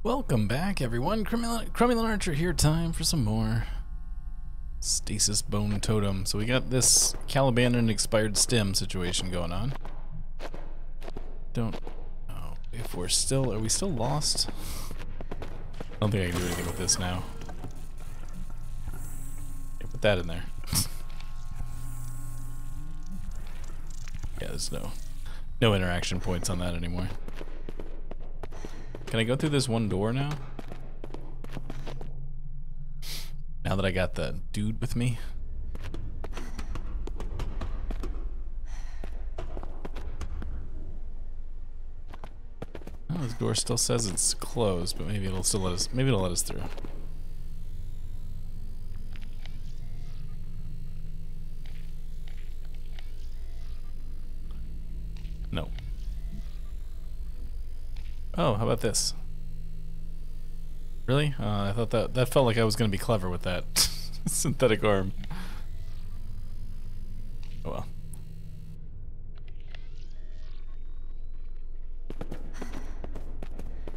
Welcome back, everyone. Cromulent Archer here. Time for some more Stasis Bone Totem. So we got this Caliban and expired stem situation going on. Don't know if we're still... Are we still lost? I don't think I can do anything with this now. Okay, put that in there. Yeah, there's no interaction points on that anymore. Can I go through this one door now? Now that I got the dude with me? Oh, this door still says it's closed, but maybe it'll still let us, maybe it'll let us through. No. Oh, how about this? Really? I thought that felt like I was going to be clever with that synthetic arm. Oh well.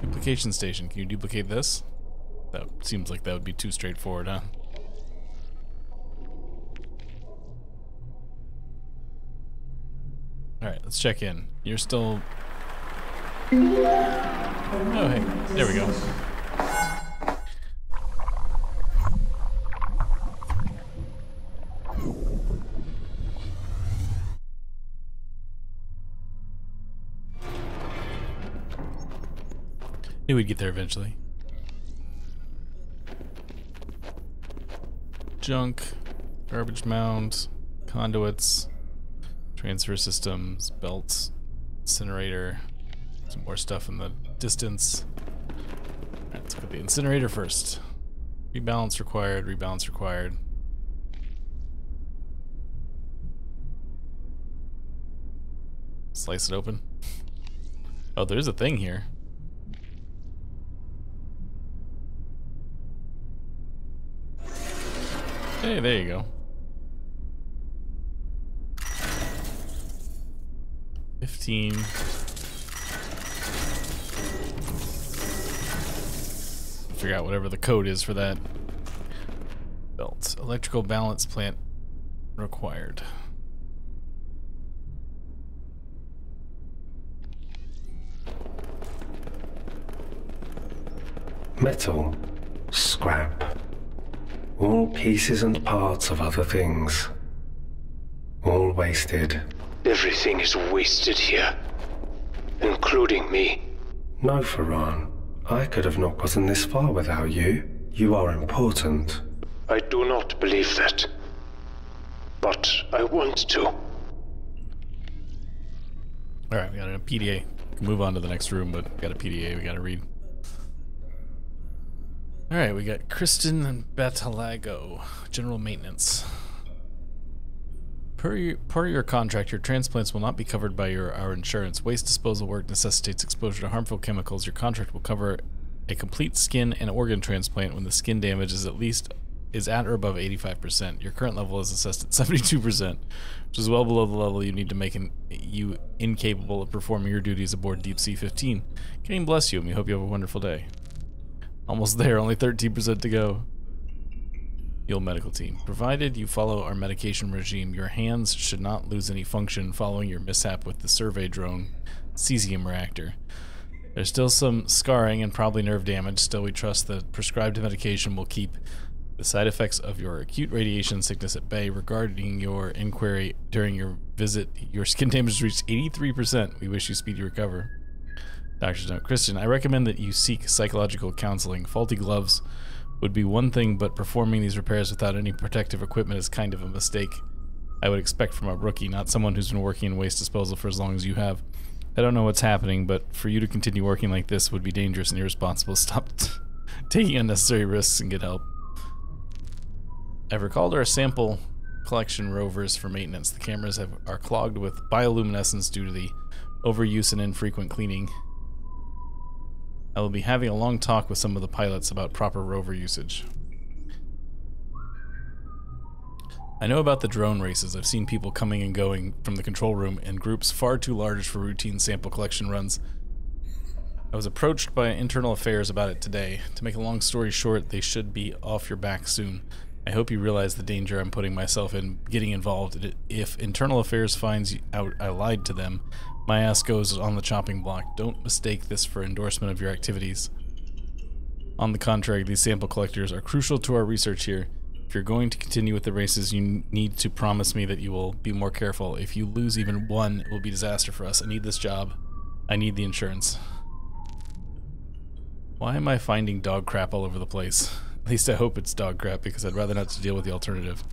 Duplication station. Can you duplicate this? That seems like that would be too straightforward, huh? Alright, let's check in. You're still... Oh, hey. There we go. Knew we'd get there eventually. Junk, garbage mound, conduits, transfer systems, belts, incinerator. Some more stuff in the distance. Alright, let's go to the incinerator first. Rebalance required, rebalance required. Slice it open. Oh, there's a thing here. Hey, there you go. 15. Figure out whatever the code is for that. Belt. Electrical balance plant required. Metal. Scrap. All pieces and parts of other things. All wasted. Everything is wasted here, including me. No, Farhan. I could have not gotten this far without you. You are important. I do not believe that. But I want to. Alright, we got a PDA. We can move on to the next room, but we got a PDA we gotta read. Alright, we got Kristen and Batalago, General Maintenance. Per your contract, your transplants will not be covered by our insurance. Waste disposal work necessitates exposure to harmful chemicals. Your contract will cover a complete skin and organ transplant when the skin damage is at or above 85%. Your current level is assessed at 72%, which is well below the level you need to make you incapable of performing your duties aboard Deep Sea 15. King bless you, and we hope you have a wonderful day. Almost there, only 13% to go. Your medical team. Provided you follow our medication regime, your hands should not lose any function following your mishap with the survey drone cesium reactor. There's still some scarring and probably nerve damage. Still, we trust the prescribed medication will keep the side effects of your acute radiation sickness at bay. Regarding your inquiry during your visit, your skin damage reached 83%. We wish you speedy recovery. Doctor's note. Christian, I recommend that you seek psychological counseling. Faulty gloves would be one thing, but performing these repairs without any protective equipment is kind of a mistake I would expect from a rookie, not someone who's been working in waste disposal for as long as you have. I don't know what's happening, but for you to continue working like this would be dangerous and irresponsible. Stop taking unnecessary risks and get help. I've recalled our sample collection rovers for maintenance. The cameras are clogged with bioluminescence due to the overuse and infrequent cleaning. I will be having a long talk with some of the pilots about proper rover usage. I know about the drone races. I've seen people coming and going from the control room in groups far too large for routine sample collection runs. I was approached by Internal Affairs about it today. To make a long story short, they should be off your back soon. I hope you realize the danger I'm putting myself in getting involved. If Internal Affairs finds out I lied to them, my ass goes on the chopping block. Don't mistake this for endorsement of your activities. On the contrary, these sample collectors are crucial to our research here. If you're going to continue with the races, you need to promise me that you will be more careful. If you lose even one, it will be disaster for us. I need this job. I need the insurance. Why am I finding dog crap all over the place? At least I hope it's dog crap, because I'd rather not to deal with the alternative.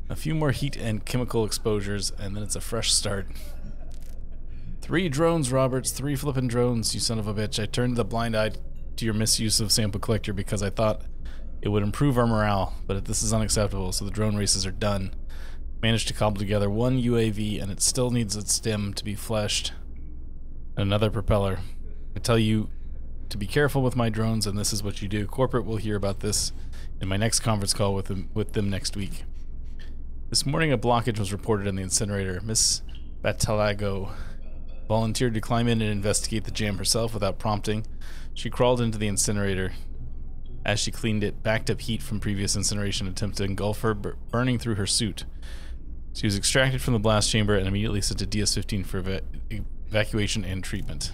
A few more heat and chemical exposures, and then it's a fresh start. 3 drones, Roberts. 3 flippin' drones, you son of a bitch. I turned the blind eye to your misuse of sample collector because I thought it would improve our morale, but this is unacceptable, so the drone races are done. Managed to cobble together 1 UAV, and it still needs its stem to be fleshed. And another propeller. I tell you to be careful with my drones, and this is what you do. Corporate will hear about this in my next conference call with them next week. This morning a blockage was reported in the incinerator. Miss Batalago volunteered to climb in and investigate the jam herself without prompting. She crawled into the incinerator. As she cleaned it, backed up heat from previous incineration attempts to engulf her, burning through her suit. She was extracted from the blast chamber and immediately sent to DS-15 for evacuation and treatment.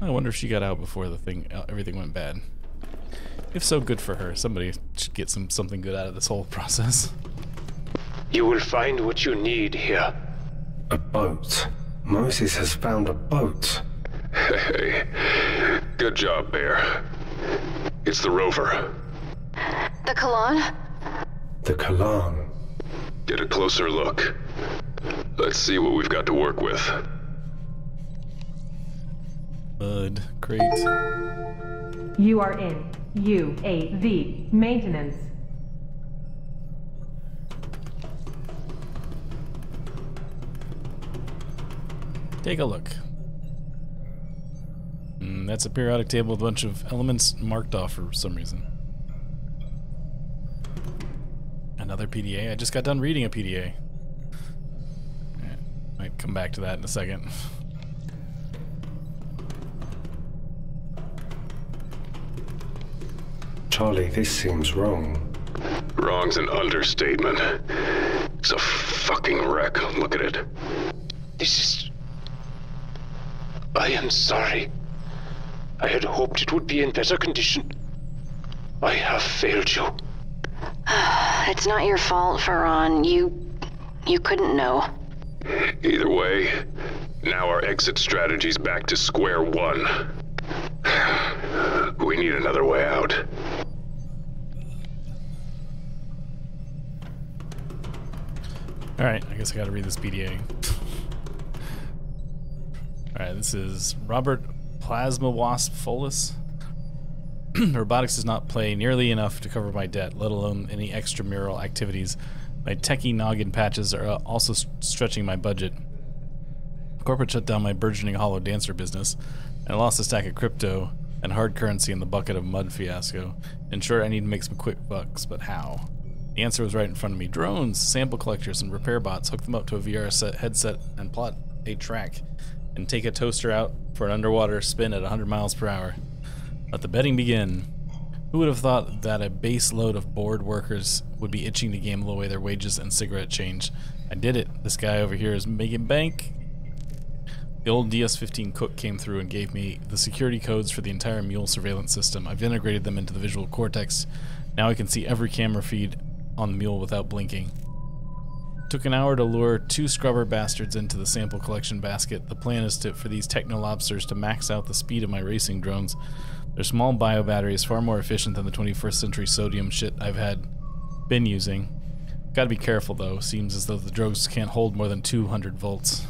I wonder if she got out before everything went bad. If so, good for her. Somebody should get something good out of this whole process. You will find what you need here. A boat. Moses has found a boat. Hey, good job, Bear. It's the rover. The Kalan? The Kalan. Get a closer look. Let's see what we've got to work with. Bud, great. You are in UAV maintenance. Take a look. That's a periodic table with a bunch of elements marked off for some reason. Another PDA? I just got done reading a PDA. Might come back to that in a second. Charlie, this seems wrong. Wrong's an understatement. It's a fucking wreck. Look at it. This is... I am sorry. I had hoped it would be in better condition. I have failed you. It's not your fault, Farron. You couldn't know. Either way, now our exit strategy's back to square one. We need another way out. Alright, I guess I gotta read this PDA. Alright, this is Robert Plasma Wasp Follis. Robotics does not play nearly enough to cover my debt, let alone any extramural activities. My techie noggin patches are also stretching my budget. Corporate shut down my burgeoning hollow dancer business, and I lost a stack of crypto and hard currency in the bucket of mud fiasco. In short, I need to make some quick bucks, but how? The answer was right in front of me. Drones, sample collectors, and repair bots. Hook them up to a VR headset and plot a track, and take a toaster out for an underwater spin at 100 miles per hour. Let the betting begin. Who would have thought that a base load of bored workers would be itching to gamble away their wages and cigarette change? I did it. This guy over here is making bank. The old DS-15 cook came through and gave me the security codes for the entire mule surveillance system. I've integrated them into the visual cortex. Now I can see every camera feed on the mule without blinking. Took an hour to lure 2 scrubber bastards into the sample collection basket. The plan is for these techno-lobsters to max out the speed of my racing drones. Their small bio battery is far more efficient than the 21st century sodium shit I've been using. Gotta be careful though, seems as though the drones can't hold more than 200 volts.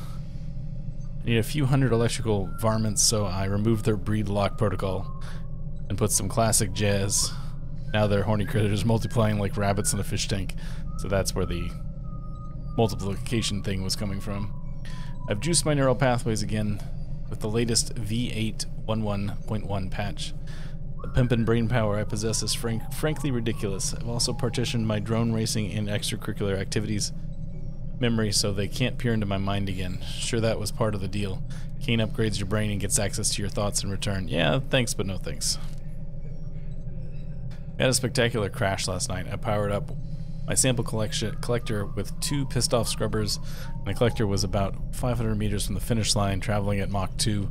I need a few hundred electrical varmints, so I removed their breed lock protocol and put some classic jazz. Now they're horny critters multiplying like rabbits in a fish tank, so that's where the multiplication thing was coming from. I've juiced my neural pathways again with the latest V811.1 patch. The pimpin' brain power I possess is frankly ridiculous. I've also partitioned my drone racing and extracurricular activities memory so they can't peer into my mind again. Sure, that was part of the deal. Kane upgrades your brain and gets access to your thoughts in return. Yeah, thanks, but no thanks. We had a spectacular crash last night. I powered up my sample collector with 2 pissed-off scrubbers, and the collector was about 500 meters from the finish line, traveling at Mach 2.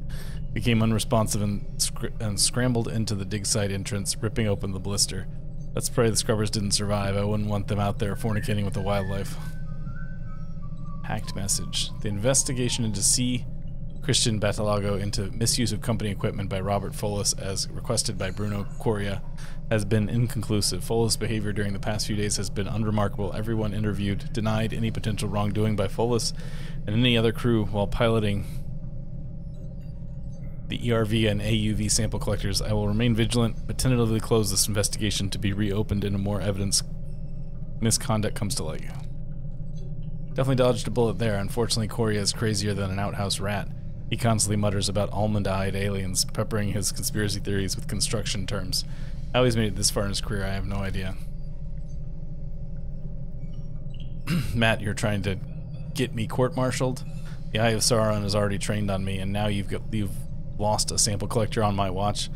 Became unresponsive and scrambled into the dig site entrance, ripping open the blister. Let's pray the scrubbers didn't survive. I wouldn't want them out there fornicating with the wildlife. Hacked message. The investigation into C. Christian Batalago into misuse of company equipment by Robert Folis, as requested by Bruno Coria, has been inconclusive. Folis' behavior during the past few days has been unremarkable. Everyone interviewed denied any potential wrongdoing by Folis and any other crew while piloting the ERV and AUV sample collectors. I will remain vigilant, but tentatively close this investigation to be reopened in a more evidence misconduct comes to light. Definitely dodged a bullet there. Unfortunately, Coria is crazier than an outhouse rat. He constantly mutters about almond-eyed aliens, peppering his conspiracy theories with construction terms. How he's made it this far in his career, I have no idea. Matt, you're trying to get me court-martialed? The Eye of Sauron is already trained on me, and now you've lost a sample collector on my watch.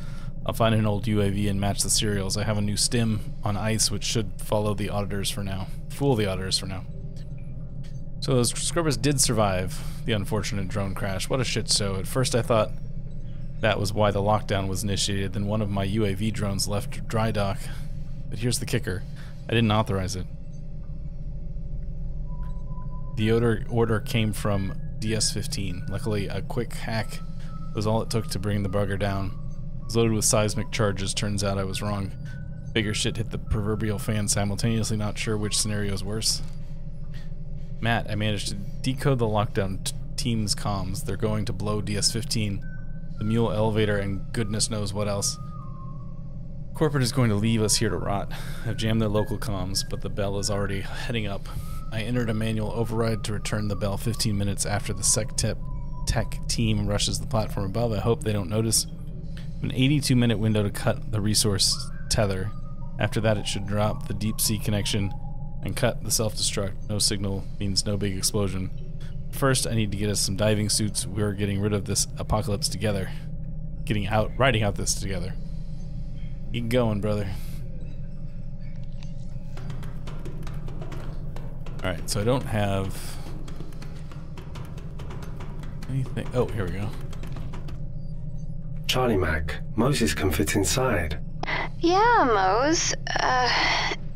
I'll find an old UAV and match the serials. I have a new stim on ice, which should follow the auditors for now. Fool the auditors for now. So those scrubbers did survive the unfortunate drone crash. What a shit show. At first I thought that was why the lockdown was initiated, then one of my UAV drones left dry dock. But here's the kicker. I didn't authorize it. The order came from DS-15. Luckily, a quick hack was all it took to bring the bugger down. It was loaded with seismic charges. Turns out I was wrong. Bigger shit hit the proverbial fan simultaneously, not sure which scenario is worse. Matt, I managed to decode the lockdown team's comms. They're going to blow DS-15, the mule elevator, and goodness knows what else. Corporate is going to leave us here to rot. I've jammed their local comms, but the bell is already heading up. I entered a manual override to return the bell 15 minutes after the tech team rushes the platform above. I hope they don't notice. An 82-minute window to cut the resource tether. After that, it should drop the deep sea connection and cut the self-destruct. No signal means no big explosion. First, I need to get us some diving suits. We're getting rid of this apocalypse together. Riding out this together. Keep going, brother. Alright, so I don't have anything. Oh, here we go. Charlie Mac, Moses can fit inside. Yeah, Mose.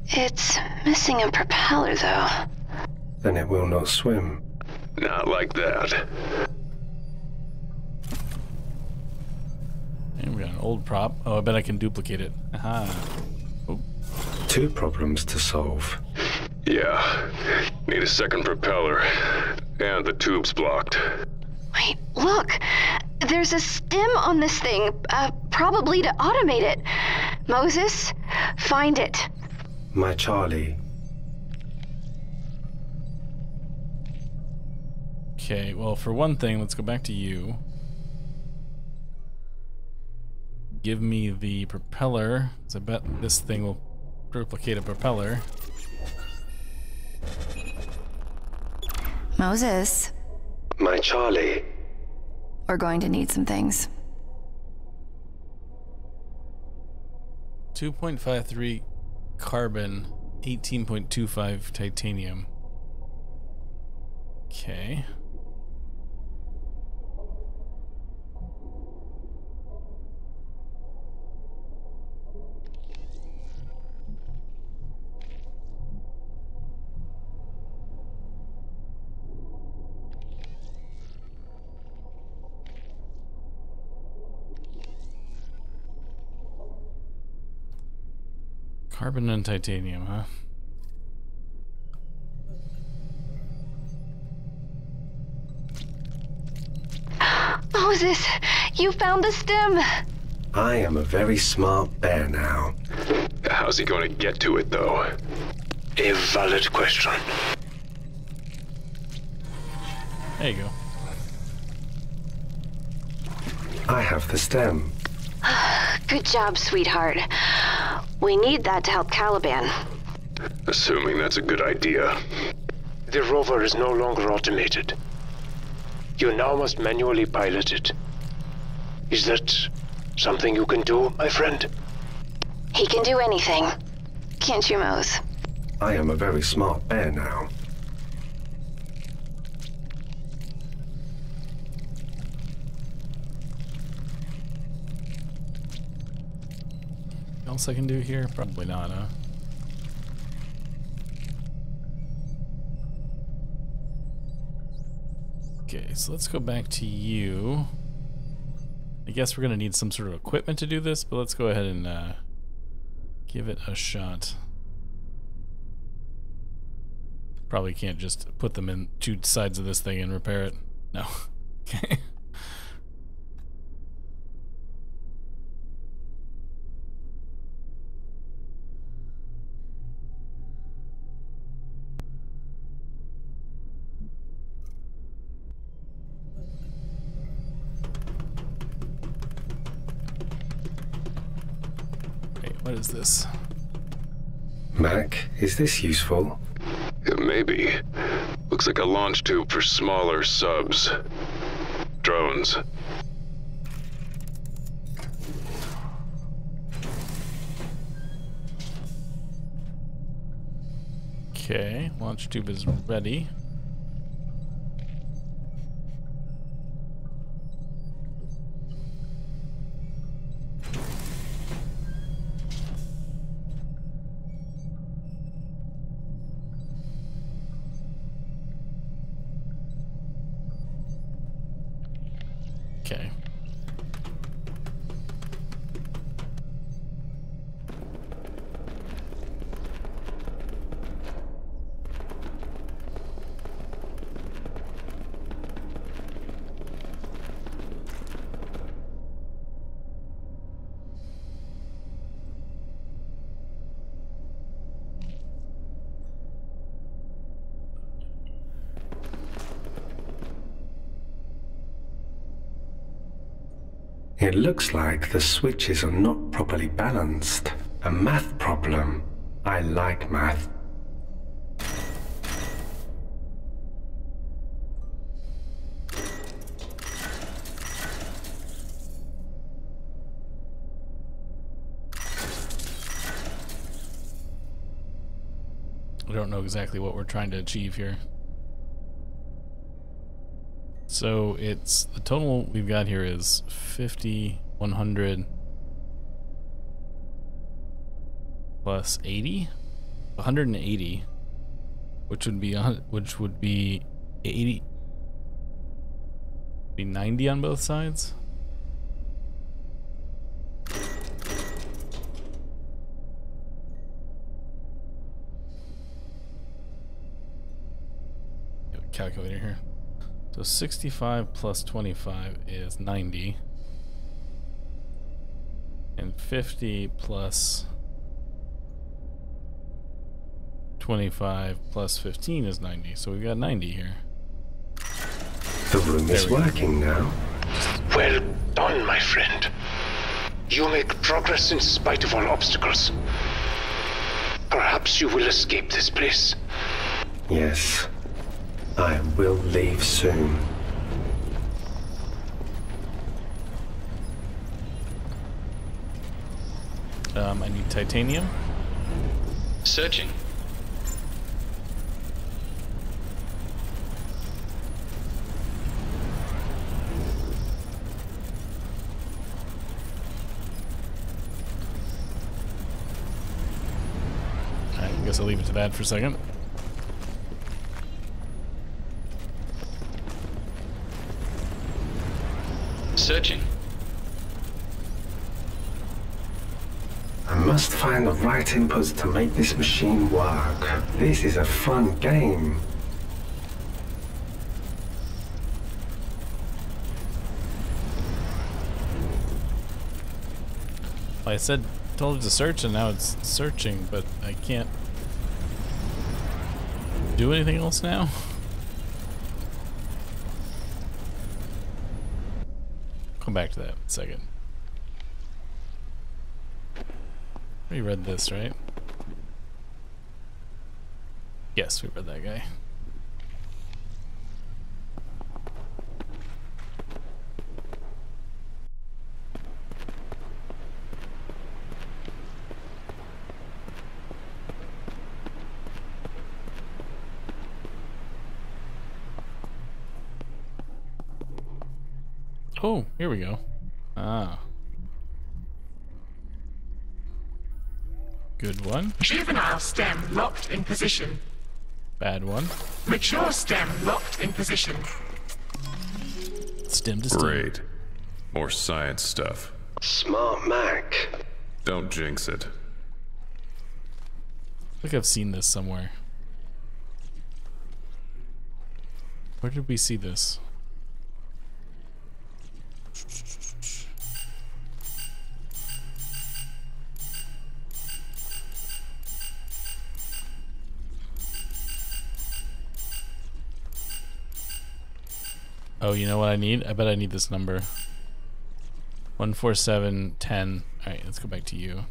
It's missing a propeller, though. Then it will not swim. Not like that. And we got an old prop. Oh, I bet I can duplicate it. Aha. Oh. 2 problems to solve. Yeah. Need a second propeller. And the tube's blocked. Wait, look! There's a stem on this thing, probably to automate it. Moses, find it. My Charlie. Okay, well, for one thing, let's go back to you. Give me the propeller, because I bet this thing will duplicate a propeller. Moses, My Charlie. we're going to need some things. 2.53 carbon, 18.25 titanium. Okay. Carbon and titanium, huh? Moses, you found the stem! I am a very smart bear now. How's he gonna get to it, though? A valid question. There you go. I have the stem. Good job, sweetheart. We need that to help Caliban. Assuming that's a good idea. The rover is no longer automated. You now must manually pilot it. Is that something you can do, my friend? He can do anything. Can't you, Mose? I am a very smart bear now. Anything else I can do here? Probably not, huh? Okay, so let's go back to you. I guess we're gonna need some sort of equipment to do this, but let's go ahead and give it a shot. Probably can't just put them in two sides of this thing and repair it. No. Okay. What is this? Mac, is this useful? It may be. Looks like a launch tube for smaller subs. Drones. Okay, launch tube is ready. Okay. It looks like the switches are not properly balanced. A math problem. I like math. I don't know exactly what we're trying to achieve here. So it's the total we've got here is 50, 100 plus 80, 180, which would be 80, be 90 on both sides. Got a calculator here. So 65 plus 25 is 90. And 50 plus 25 plus 15 is 90. So we've got 90 here. The room is working now. Well done, my friend. You make progress in spite of all obstacles. Perhaps you will escape this place. Yes. I will leave soon. I need titanium. Searching. I guess I'll leave it to that for a second. Searching. I must find the right inputs to make this machine work. This is a fun game. I told it to search and now it's searching, but I can't do anything else now. Come back to that in a second. We read this, right? Yes, we read that guy. Oh, here we go. Ah. Good one. Juvenile stem locked in position. Bad one. Mature stem locked in position. Stem to stem. Great. More science stuff. Smart Mac. Don't jinx it. I think I've seen this somewhere. Where did we see this? Oh, you know what I need? I bet I need this number. 14710. Alright, let's go back to you.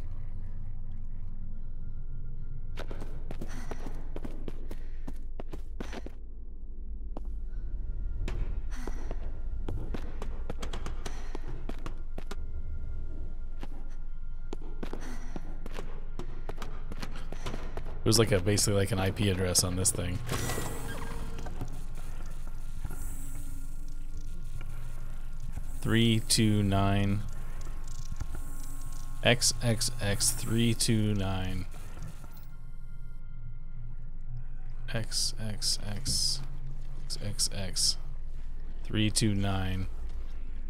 It was like a basically like an IP address on this thing. $329 XXX329 XXX 329.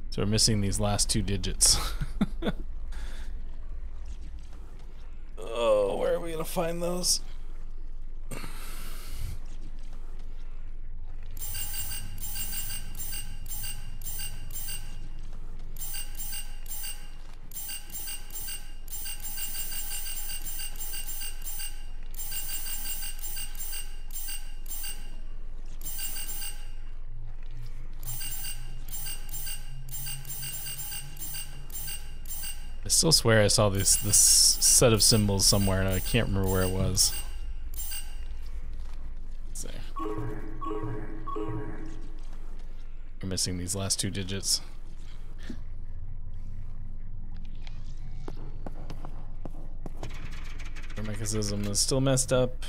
So we're missing these last two digits. Oh, where are we gonna find those? I still swear I saw this set of symbols somewhere and I can't remember where it was. Let's see. We're missing these last two digits. Hermeticism is still messed up.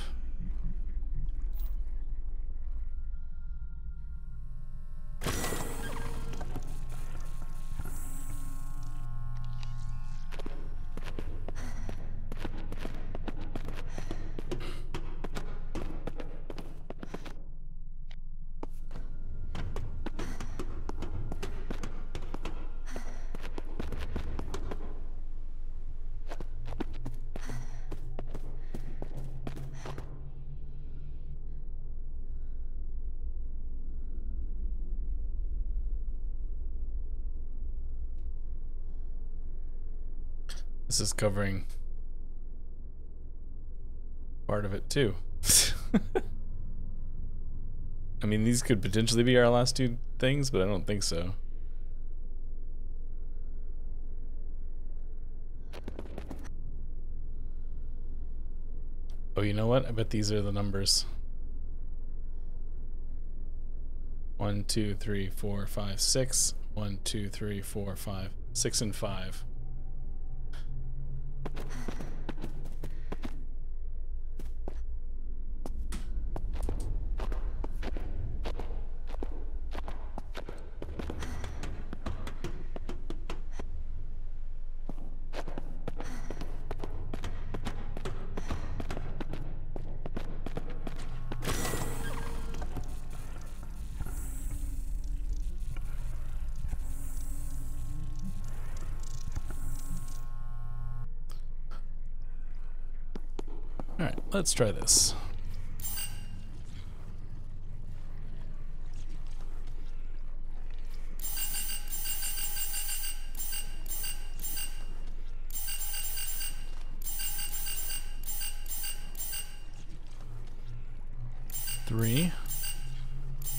This is covering part of it too. I mean, these could potentially be our last two things, but I don't think so. Oh, you know what? I bet these are the numbers. 1, 2, 3, 4, 5, 6. 1, 2, 3, 4, 5, 6, and 5. Alright, let's try this. Three,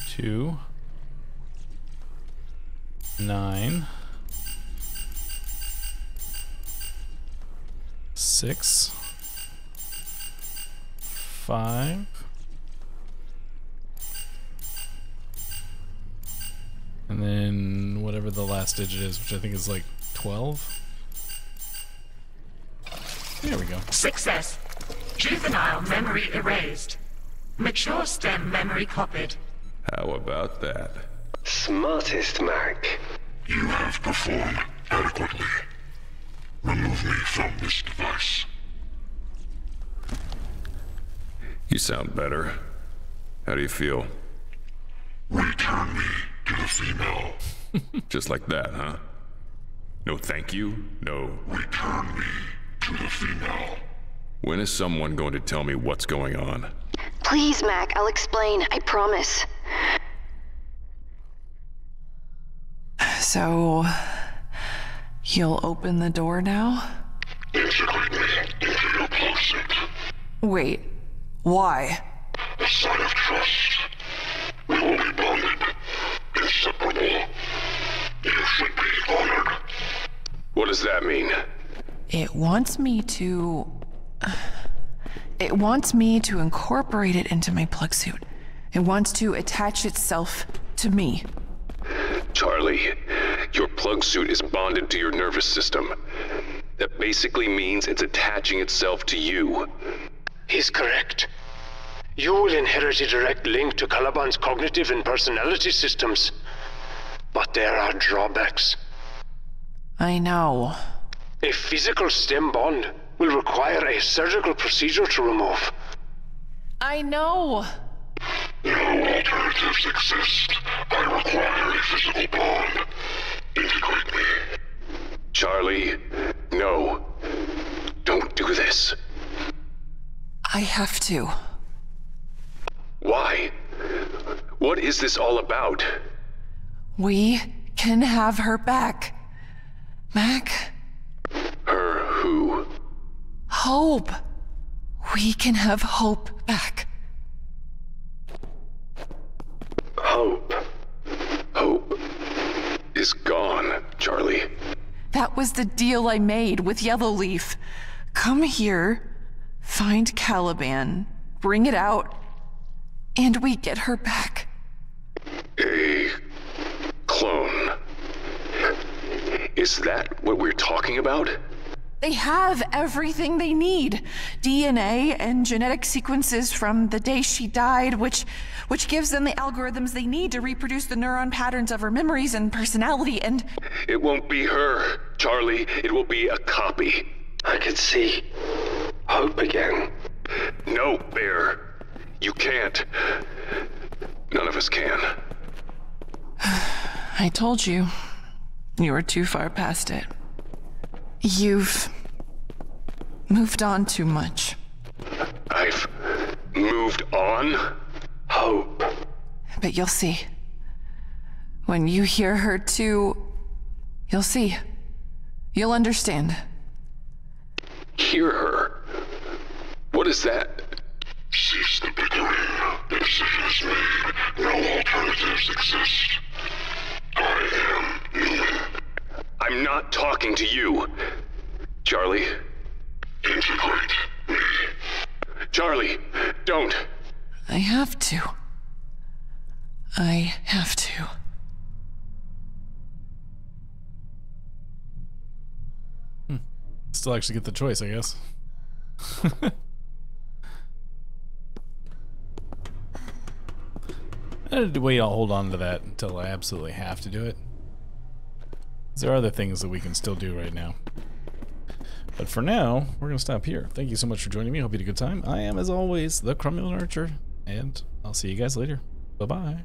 2, 9, 6, 5, and then whatever the last digit is, which I think is like 12. There we go. Success. Juvenile memory erased. Mature stem memory copied. How about that? Smartest Mac. You have performed adequately. Remove me from this device. You sound better. How do you feel? Return me to the female. Just like that, huh? No thank you? No. Return me to the female. When is someone going to tell me what's going on? Please, Mac, I'll explain, I promise. So, you'll open the door now? Integrate me into your plug suit. Wait, why? A sign of trust. We will be bonded, inseparable. You should be honored. What does that mean? It wants me to incorporate it into my plug suit. It wants to attach itself to me. Charlie, your plug suit is bonded to your nervous system. That basically means it's attaching itself to you. He's correct. You will inherit a direct link to Caliban's cognitive and personality systems. But there are drawbacks. I know. A physical stem bond will require a surgical procedure to remove. I know. No alternatives exist. I require a physical bond. Integrate me. Charlie, no. Don't do this. I have to. Why? What is this all about? We can have her back. Mac? Her who? Hope. We can have Hope back. Hope. Hope is gone, Charlie. That was the deal I made with Yellowleaf. Come here, find Caliban, bring it out, and we get her back. A clone. Is that what we're talking about? They have everything they need. DNA and genetic sequences from the day she died, which gives them the algorithms they need to reproduce the neuron patterns of her memories and personality, and... It won't be her, Charlie. It will be a copy. I could see Hope again. No, Bear. You can't. None of us can. I told you. You were too far past it. You've moved on too much. I've moved on? Hope. But you'll see. When you hear her too, you'll see. You'll understand. Hear her? What is that? Cease the bickering. The decision is made. No alternatives exist. I am human. I'm not talking to you. Charlie. Integrate me. Charlie, don't. I have to. I have to. Still actually get the choice, I guess. I had to wait, I'll hold on to that until I absolutely have to do it. There are other things that we can still do right now. But for now, we're going to stop here. Thank you so much for joining me. Hope you had a good time. I am, as always, the Cromulent Archer, and I'll see you guys later. Bye-bye.